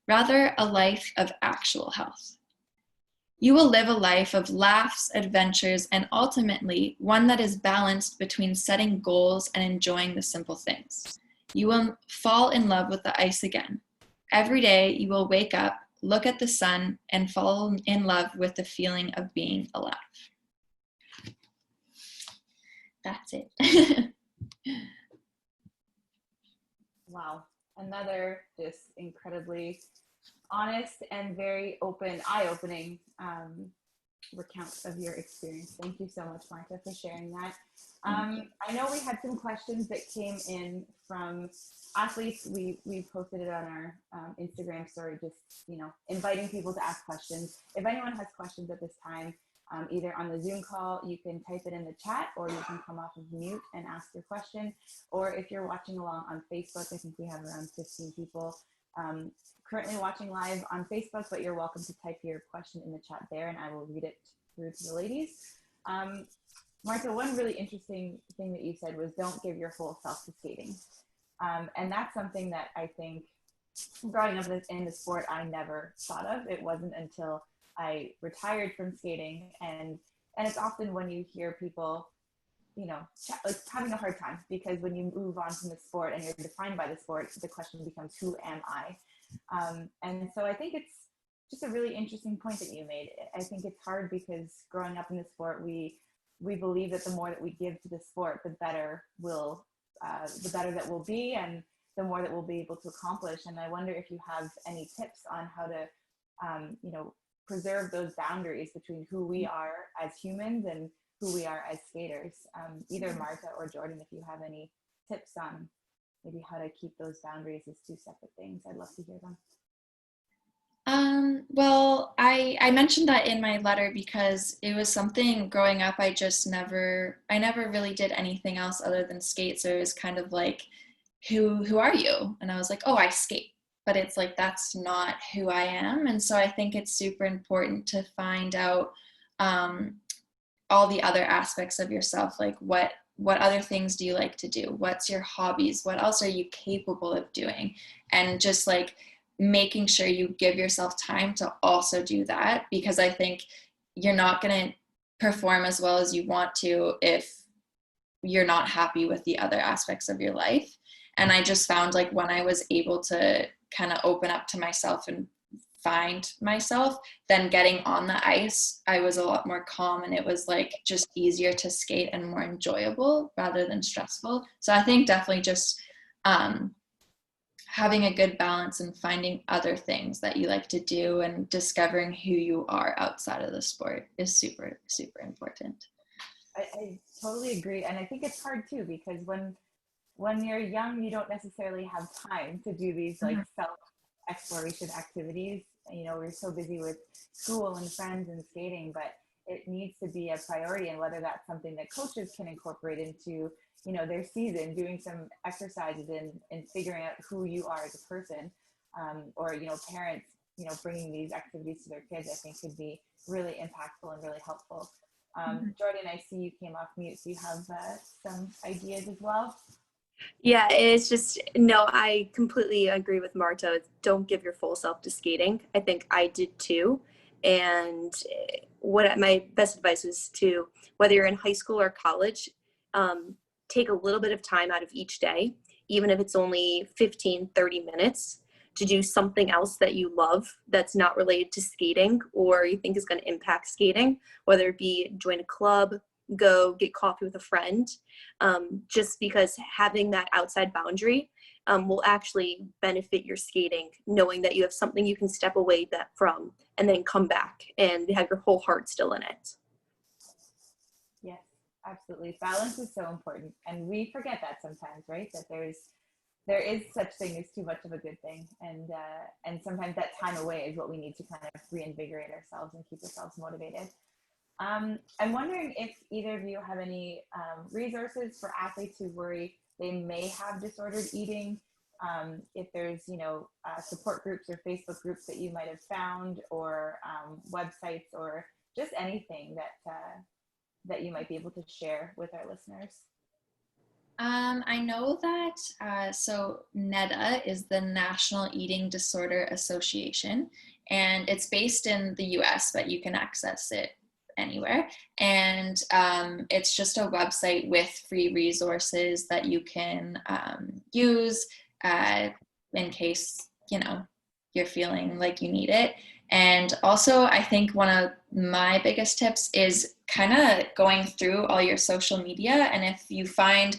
rather a life of actual health. You will live a life of laughs, adventures, and ultimately one that is balanced between setting goals and enjoying the simple things. You will fall in love with the ice again. Every day you will wake up, look at the sun, and fall in love with the feeling of being alive. That's it. Wow, another just incredibly honest and very open, eye-opening recount of your experience. Thank you so much, Marta, for sharing that. I know we had some questions that came in from athletes. We posted it on our Instagram story, just inviting people to ask questions. If anyone has questions at this time, either on the Zoom call, you can type it in the chat, or you can come off of mute and ask your question. Or if you're watching along on Facebook, I think we have around 15 people currently watching live on Facebook, but you're welcome to type your question in the chat there and I will read it through to the ladies. Marta, one really interesting thing that you said was don't give your whole self to skating. And that's something that I think growing up in the sport, I never thought of. It wasn't until I retired from skating, and it's often when you hear people, like having a hard time, because when you move on from the sport and you're defined by the sport, the question becomes, who am I? And so I think it's just a really interesting point that you made. I think it's hard because growing up in the sport, we believe that the more that we give to the sport, the better that we'll be, and the more that we'll be able to accomplish. And I wonder if you have any tips on how to, preserve those boundaries between who we are as humans and who we are as skaters. Either Marta or Jordan, if you have any tips on maybe how to keep those boundaries as two separate things, I'd love to hear them. Well, I mentioned that in my letter because it was something growing up, I never really did anything else other than skate. So it was kind of like, who are you? And I was like, oh, I skate. But it's like, that's not who I am. And so I think it's super important to find out all the other aspects of yourself, like what other things do you like to do? What's your hobbies? What else are you capable of doing? And just like making sure you give yourself time to also do that, because I think you're not going to perform as well as you want to if you're not happy with the other aspects of your life. And I just found like when I was able to kind of open up to myself and find myself, then getting on the ice, I was a lot more calm, and it was like just easier to skate and more enjoyable rather than stressful. So I think definitely just having a good balance and finding other things that you like to do and discovering who you are outside of the sport is super, super important. I totally agree. And I think it's hard too, because when when you're young, you don't necessarily have time to do these like self-exploration activities. You know, we're so busy with school and friends and skating, but it needs to be a priority. And whether that's something that coaches can incorporate into, you know, their season, doing some exercises and figuring out who you are as a person, or, you know, parents, you know, bringing these activities to their kids, I think could be really impactful and really helpful. Jordan, I see you came off mute. Do you have some ideas as well? Yeah, it's just, no, I completely agree with Marta. Don't give your full self to skating. I think I did too. And what my best advice is to, whether you're in high school or college, take a little bit of time out of each day, even if it's only 15, 30 minutes, to do something else that you love that's not related to skating or you think is going to impact skating, whether it be join a club, go get coffee with a friend, just because having that outside boundary will actually benefit your skating, knowing that you have something you can step away from and then come back and have your whole heart still in it. Yes, absolutely. Balance is so important. And we forget that sometimes, right? That there is such thing as too much of a good thing. And sometimes that time away is what we need to kind of reinvigorate ourselves and keep ourselves motivated. I'm wondering if either of you have any resources for athletes who worry they may have disordered eating. If there's, you know, support groups or Facebook groups that you might have found, or websites, or just anything that you might be able to share with our listeners. I know that, so NEDA is the National Eating Disorder Association, and it's based in the US, but you can access it anywhere. And it's just a website with free resources that you can use in case, you know, you're feeling like you need it. And also, I think one of my biggest tips is kind of going through all your social media. And if you find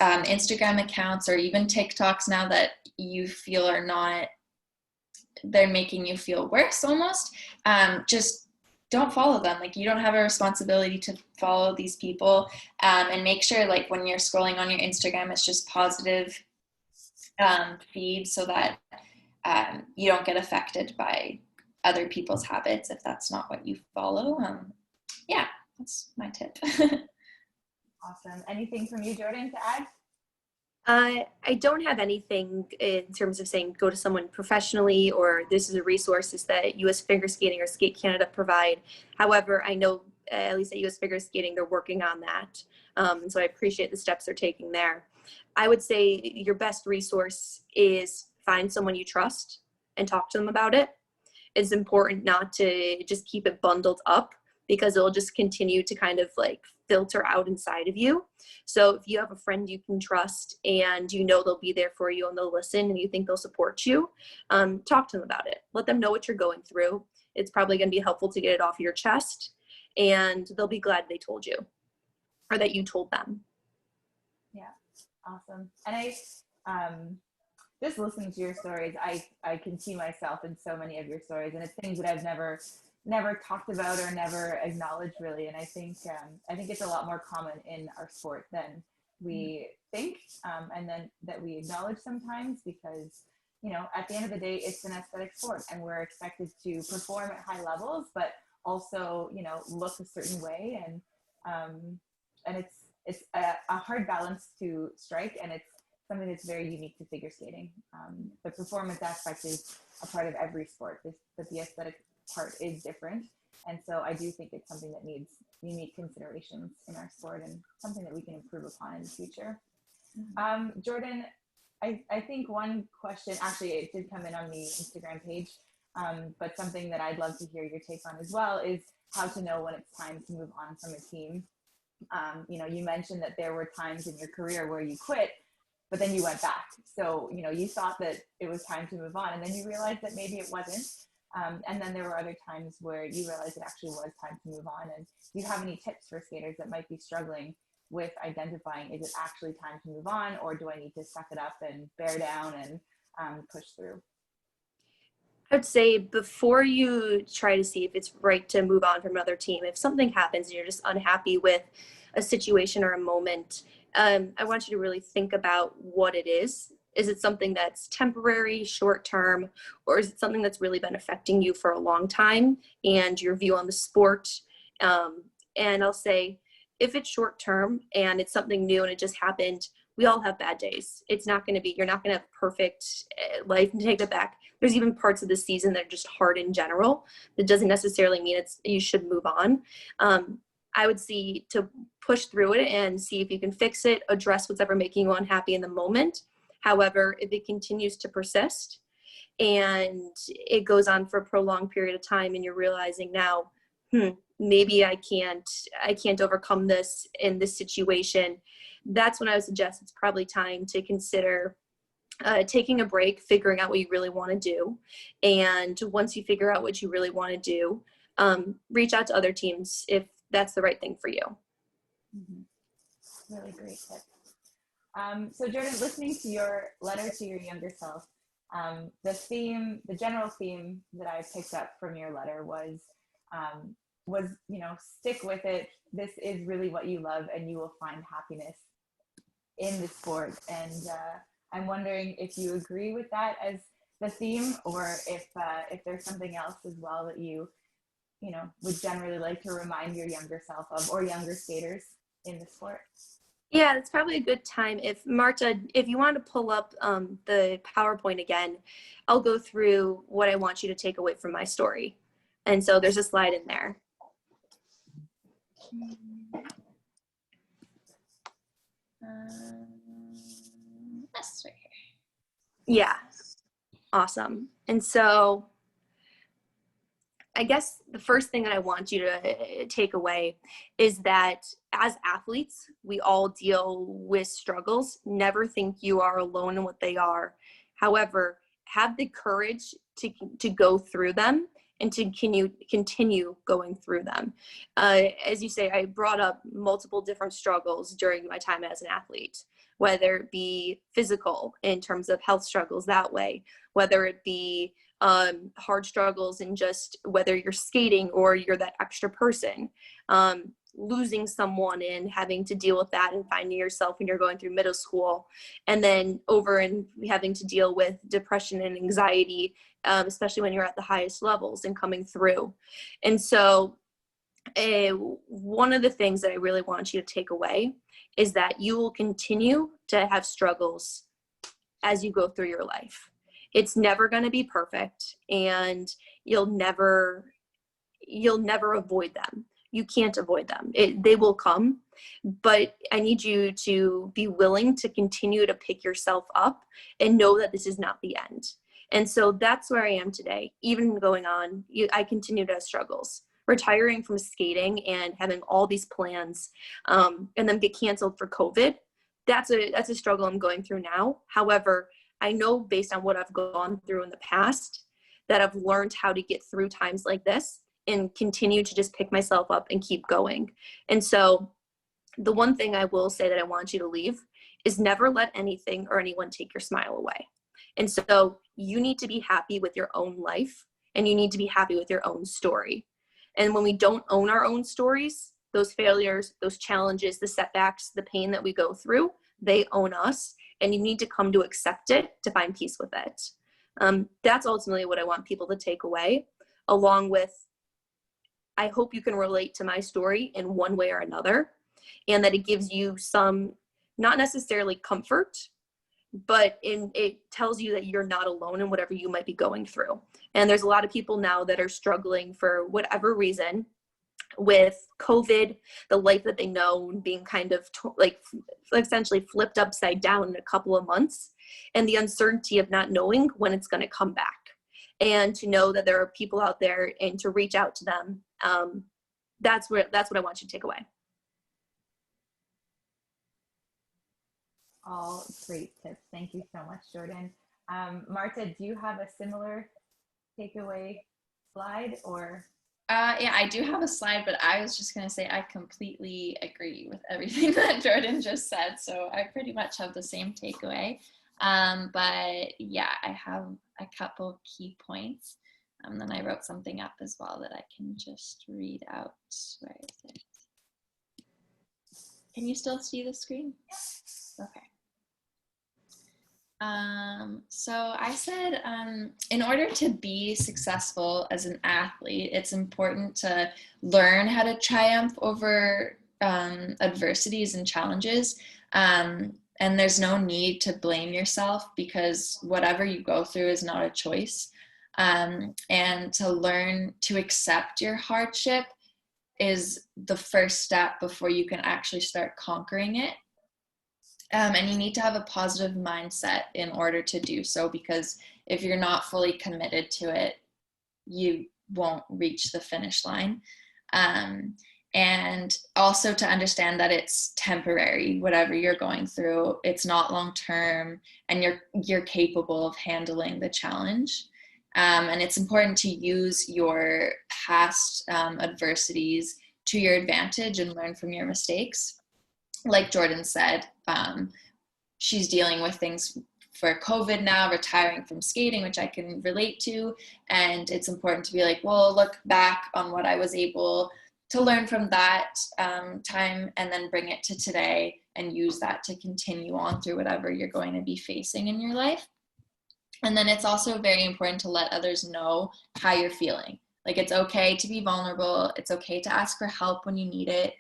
Instagram accounts or even TikToks now that you feel are not, they're making you feel worse almost, just don't follow them. Like, you don't have a responsibility to follow these people, and make sure, like, when you're scrolling on your Instagram, it's just positive feed, so that you don't get affected by other people's habits if that's not what you follow. Yeah, that's my tip. Awesome. Anything from you, Jordan, to add? I don't have anything in terms of saying go to someone professionally or this is a resources that US Figure Skating or Skate Canada provide. However, I know at least at US Figure Skating, they're working on that. And so I appreciate the steps they're taking there. I would say your best resource is find someone you trust and talk to them about it. It's important not to just keep it bundled up, because it'll just continue to kind of like filter out inside of you. So if you have a friend you can trust and you know they'll be there for you and they'll listen and you think they'll support you, talk to them about it. Let them know what you're going through. It's probably going to be helpful to get it off your chest, and they'll be glad they told you or that you told them. Yeah, awesome. And I just listening to your stories, I can see myself in so many of your stories, and it's things that I've never talked about or never acknowledged really. And I think it's a lot more common in our sport than we think, and then that we acknowledge sometimes, because, you know, at the end of the day, it's an athletic sport and we're expected to perform at high levels, but also, you know, look a certain way. And it's a hard balance to strike, and it's something that's very unique to figure skating. The performance aspect is a part of every sport, but the aesthetic part is different. And so I do think it's something that needs unique considerations in our sport and something that we can improve upon in the future. Jordan, I think one question, actually it did come in on the Instagram page, but something that I'd love to hear your take on as well is how to know when it's time to move on from a team. You know, you mentioned that there were times in your career where you quit, but then you went back. So, you know, you thought that it was time to move on, and then you realized that maybe it wasn't. And then there were other times where you realized it actually was time to move on. And do you have any tips for skaters that might be struggling with identifying, is it actually time to move on, or do I need to suck it up and bear down and push through? I would say before you try to see if it's right to move on from another team, if something happens and you're just unhappy with a situation or a moment, I want you to really think about what it is. Is it something that's temporary, short term, or is it something that's really been affecting you for a long time and your view on the sport? And I'll say, if it's short term and it's something new and it just happened, we all have bad days. It's not going to be, you're not going to have perfect life, and take it back. There's even parts of the season that are just hard in general. That doesn't necessarily mean you should move on. I would see to push through it and see if you can fix it, address what's ever making you unhappy in the moment. However, if it continues to persist and it goes on for a prolonged period of time and you're realizing now, maybe I can't overcome this in this situation, that's when I would suggest it's probably time to consider taking a break, figuring out what you really want to do. And once you figure out what you really want to do, reach out to other teams if that's the right thing for you. Really great tip. So Jordan, listening to your letter to your younger self, the general theme that I picked up from your letter was, stick with it. This is really what you love, and you will find happiness in the sport. And I'm wondering if you agree with that as the theme, or if there's something else as well that you would generally like to remind your younger self of, or younger skaters in the sport. Yeah, it's probably a good time. If Marta, if you want to pull up the PowerPoint again, I'll go through what I want you to take away from my story. And so there's a slide in there. That's right here. Yeah, awesome. And so I guess the first thing that I want you to take away is that as athletes, we all deal with struggles. Never think you are alone in what they are. However, have the courage to go through them and to continue going through them. As you say, I brought up multiple different struggles during my time as an athlete, whether it be physical in terms of health struggles that way, whether it be hard struggles in just whether you're skating or you're that extra person, losing someone and having to deal with that and finding yourself when you're going through middle school, and then over and having to deal with depression and anxiety, especially when you're at the highest levels and coming through. And so one of the things that I really want you to take away is that you will continue to have struggles as you go through your life. It's never going to be perfect, and you'll never avoid them. You can't avoid them. They will come, but I need you to be willing to continue to pick yourself up and know that this is not the end. And so that's where I am today. Even going on, I continue to have struggles. Retiring from skating and having all these plans, and then get canceled for COVID, that's a struggle I'm going through now. However, I know based on what I've gone through in the past that I've learned how to get through times like this and continue to just pick myself up and keep going. And so the one thing I will say that I want you to leave is never let anything or anyone take your smile away. And so you need to be happy with your own life, and you need to be happy with your own story. And when we don't own our own stories, those failures, those challenges, the setbacks, the pain that we go through, they own us. And you need to come to accept it to find peace with it. That's ultimately what I want people to take away, along with, I hope you can relate to my story in one way or another, and that it gives you some, not necessarily comfort, but it tells you that you're not alone in whatever you might be going through. And there's a lot of people now that are struggling for whatever reason with COVID, the life that they know being kind of essentially flipped upside down in a couple of months, and the uncertainty of not knowing when it's going to come back. And to know that there are people out there and to reach out to them, that's what I want you to take away. All great tips. Thank you so much, Jordan. Marta, do you have a similar takeaway slide, or? Yeah, I do have a slide, but I was just going to say I completely agree with everything that Jordan just said. So I pretty much have the same takeaway. But yeah, I have a couple key points. Then I wrote something up as well that I can just read out. Where is it? Can you still see the screen? Okay. So I said, in order to be successful as an athlete, it's important to learn how to triumph over adversities and challenges. And there's no need to blame yourself because whatever you go through is not a choice. And to learn to accept your hardship is the first step before you can actually start conquering it. And you need to have a positive mindset in order to do so, because if you're not fully committed to it, you won't reach the finish line. And also to understand that it's temporary, whatever you're going through, it's not long term, and you're capable of handling the challenge. And it's important to use your past adversities to your advantage and learn from your mistakes. Like Jordan said, she's dealing with things for COVID now, retiring from skating, which I can relate to. And it's important to be like, well, look back on what I was able to learn from that time and then bring it to today and use that to continue on through whatever you're going to be facing in your life. And then it's also very important to let others know how you're feeling. Like, it's okay to be vulnerable. It's okay to ask for help when you need it.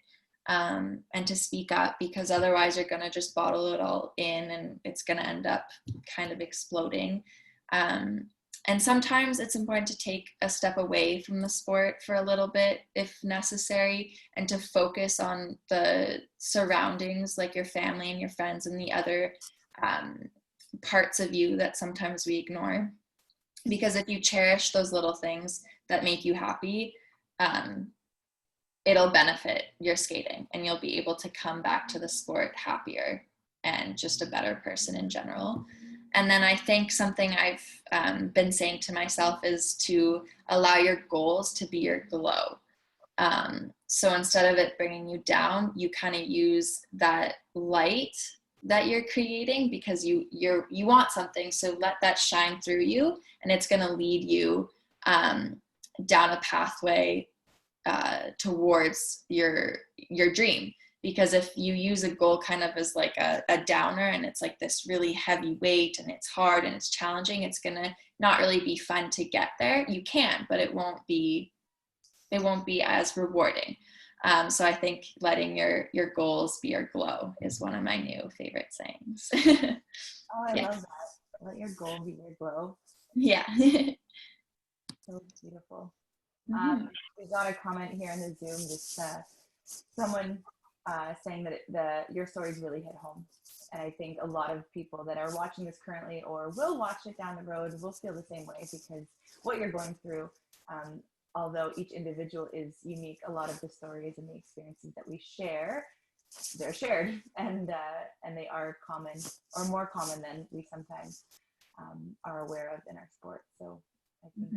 And to speak up, because otherwise you're going to just bottle it all in and it's going to end up kind of exploding. And sometimes it's important to take a step away from the sport for a little bit if necessary, and to focus on the surroundings, like your family and your friends and the other parts of you that sometimes we ignore. Because if you cherish those little things that make you happy, it'll benefit your skating, and you'll be able to come back to the sport happier and just a better person in general. And then I think something I've been saying to myself is to allow your goals to be your glow. So instead of it bringing you down, you kind of use that light that you're creating because you want something. So let that shine through you, and it's going to lead you down a pathway towards your dream. Because if you use a goal kind of as like a downer, and it's like this really heavy weight and it's hard and it's challenging, it's gonna not really be fun to get there. You can, but it won't be as rewarding. So I think letting your goals be your glow is one of my new favorite sayings. Oh, I love that. Let your goal be your glow. Yeah. So beautiful. Mm-hmm. We got a comment here in the Zoom, just someone saying that your stories really hit home. And I think a lot of people that are watching this currently or will watch it down the road will feel the same way, because what you're going through, although each individual is unique, a lot of the stories and the experiences that we share, they're shared, and they are common, or more common than we sometimes are aware of in our sport. So I think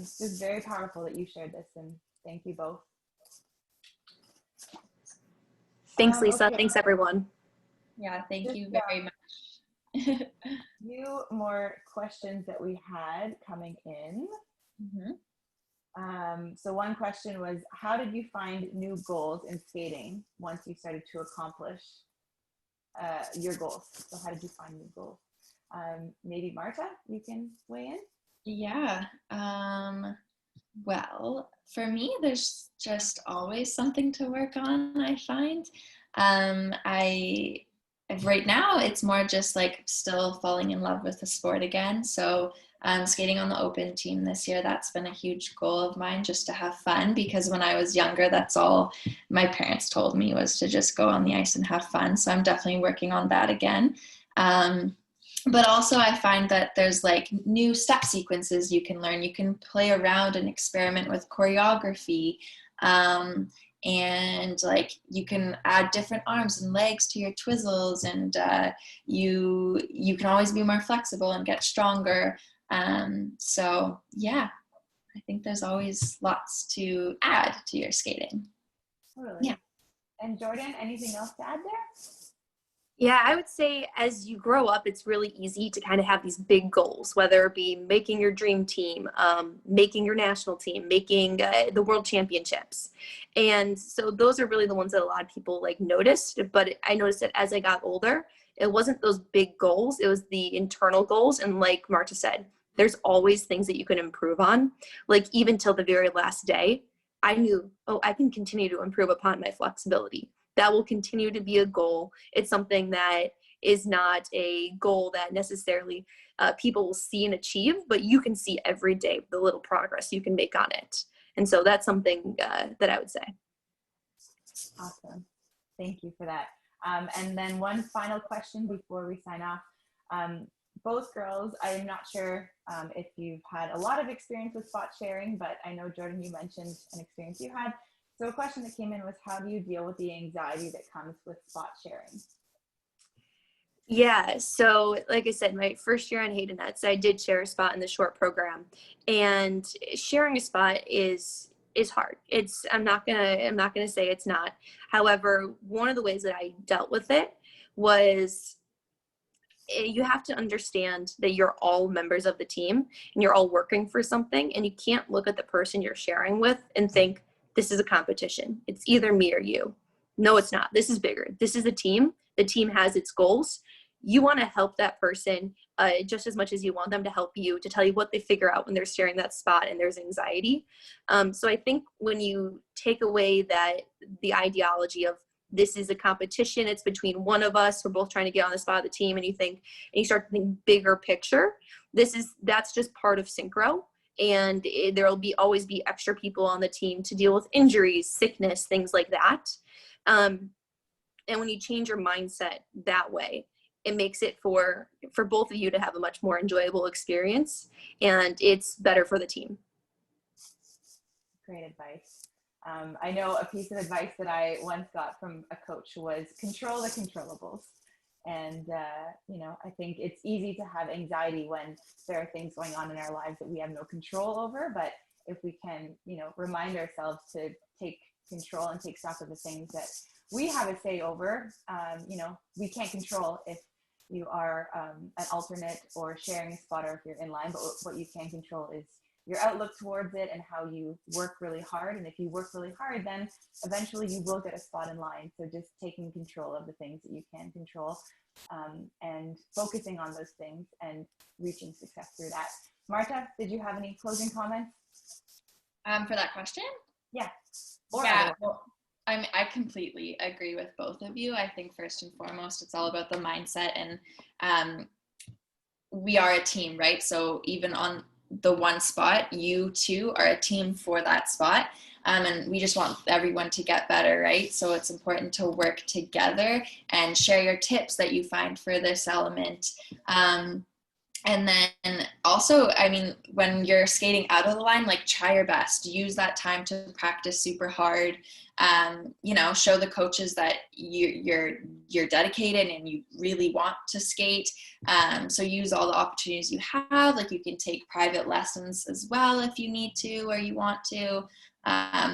it's very powerful that you shared this, and thank you both. Thanks, Lisa. Okay. Thanks, everyone. Yeah, thank you very much. Few more questions that we had coming in. So one question was, how did you find new goals in skating once you started to accomplish your goals? So how did you find new goals? Maybe Marta, you can weigh in? Yeah. Well, for me, there's just always something to work on, I find. Right now, it's more just like still falling in love with the sport again. So skating on the open team this year, that's been a huge goal of mine, just to have fun, because when I was younger, that's all my parents told me, was to just go on the ice and have fun. So I'm definitely working on that again. But also I find that there's like new step sequences you can learn. You can play around and experiment with choreography. And like you can add different arms and legs to your twizzles, and you can always be more flexible and get stronger. So yeah, I think there's always lots to add to your skating. Totally. Yeah. And Jordan, anything else to add there? Yeah, I would say as you grow up, it's really easy to kind of have these big goals, whether it be making your dream team, making your national team, making the world championships. And so those are really the ones that a lot of people like noticed. But I noticed that as I got older, it wasn't those big goals, it was the internal goals. And like Marta said, there's always things that you can improve on. Like even till the very last day, I knew, oh, I can continue to improve upon my flexibility. That will continue to be a goal. It's something that is not a goal that necessarily people will see and achieve, but you can see every day the little progress you can make on it. And so that's something that I would say. Awesome. Thank you for that. And then one final question before we sign off. Both girls, I'm not sure if you've had a lot of experience with spot sharing, but I know, Jordan, you mentioned an experience you had. So a question that came in was, how do you deal with the anxiety that comes with spot sharing? Yeah, so like I said, my first year on Hayden Nets, I did share a spot in the short program, and sharing a spot is hard. I'm not gonna say it's not. However, one of the ways that I dealt with it was you have to understand that you're all members of the team and you're all working for something, and you can't look at the person you're sharing with and think this is a competition. It's either me or you. No, it's not. This is bigger. This is a team. The team has its goals. You want to help that person just as much as you want them to help you, to tell you what they figure out when they're sharing that spot and there's anxiety. So I think when you take away the ideology of this is a competition, it's between one of us, we're both trying to get on the spot of the team, and you start to think bigger picture, that's just part of synchro. And there'll always be extra people on the team to deal with injuries, sickness, things like that. And when you change your mindset that way, it makes it for both of you to have a much more enjoyable experience, and it's better for the team. Great advice. I know a piece of advice that I once got from a coach was control the controllables. And, I think it's easy to have anxiety when there are things going on in our lives that we have no control over. But if we can, remind ourselves to take control and take stock of the things that we have a say over, we can't control if you are an alternate or sharing a spot, or if you're in line, but what you can control is your outlook towards it and how you work really hard. And if you work really hard, then eventually you will get a spot in line. So just taking control of the things that you can control, and focusing on those things and reaching success through that. Marta, did you have any closing comments? For that question? Yeah. Well, I completely agree with both of you. I think first and foremost, it's all about the mindset, and we are a team, right? So even on the one spot, you two are a team for that spot, and we just want everyone to get better, right? So it's important to work together and share your tips that you find for this element. And then also, when you're skating out of the line, like, try your best. Use that time to practice super hard. Show the coaches that you're dedicated and you really want to skate. So use all the opportunities you have. Like, you can take private lessons as well if you need to or you want to.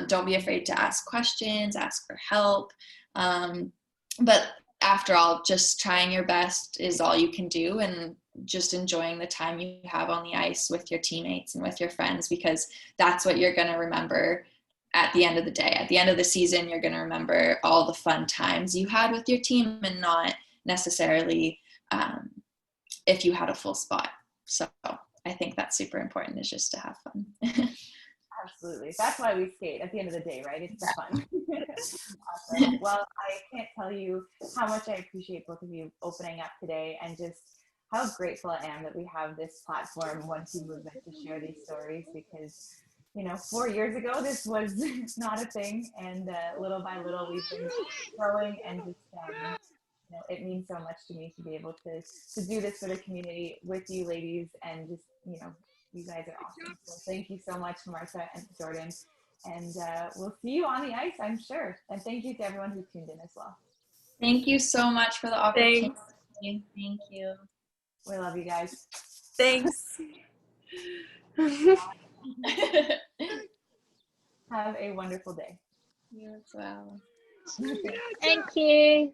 Don't be afraid to ask questions, ask for help. But after all, just trying your best is all you can do, and just enjoying the time you have on the ice with your teammates and with your friends, because that's what you're going to remember at the end of the day. At the end of the season, you're going to remember all the fun times you had with your team, and not necessarily if you had a full spot. So I think that's super important, is just to have fun. Absolutely. That's why we skate at the end of the day, right? It's the fun. Awesome. Well, I can't tell you how much I appreciate both of you opening up today, and just how grateful I am that we have this platform, One Team Movement, to share these stories, because 4 years ago this was not a thing, and little by little we've been growing, and just it means so much to me to be able to do this for the community with you ladies, and just you guys are awesome. So thank you so much, Marta and Jordan, and we'll see you on the ice, I'm sure. And thank you to everyone who tuned in as well. Thank you so much for the opportunity. Thanks. Thank you. We love you guys. Thanks. Have a wonderful day. You as well. Thank you.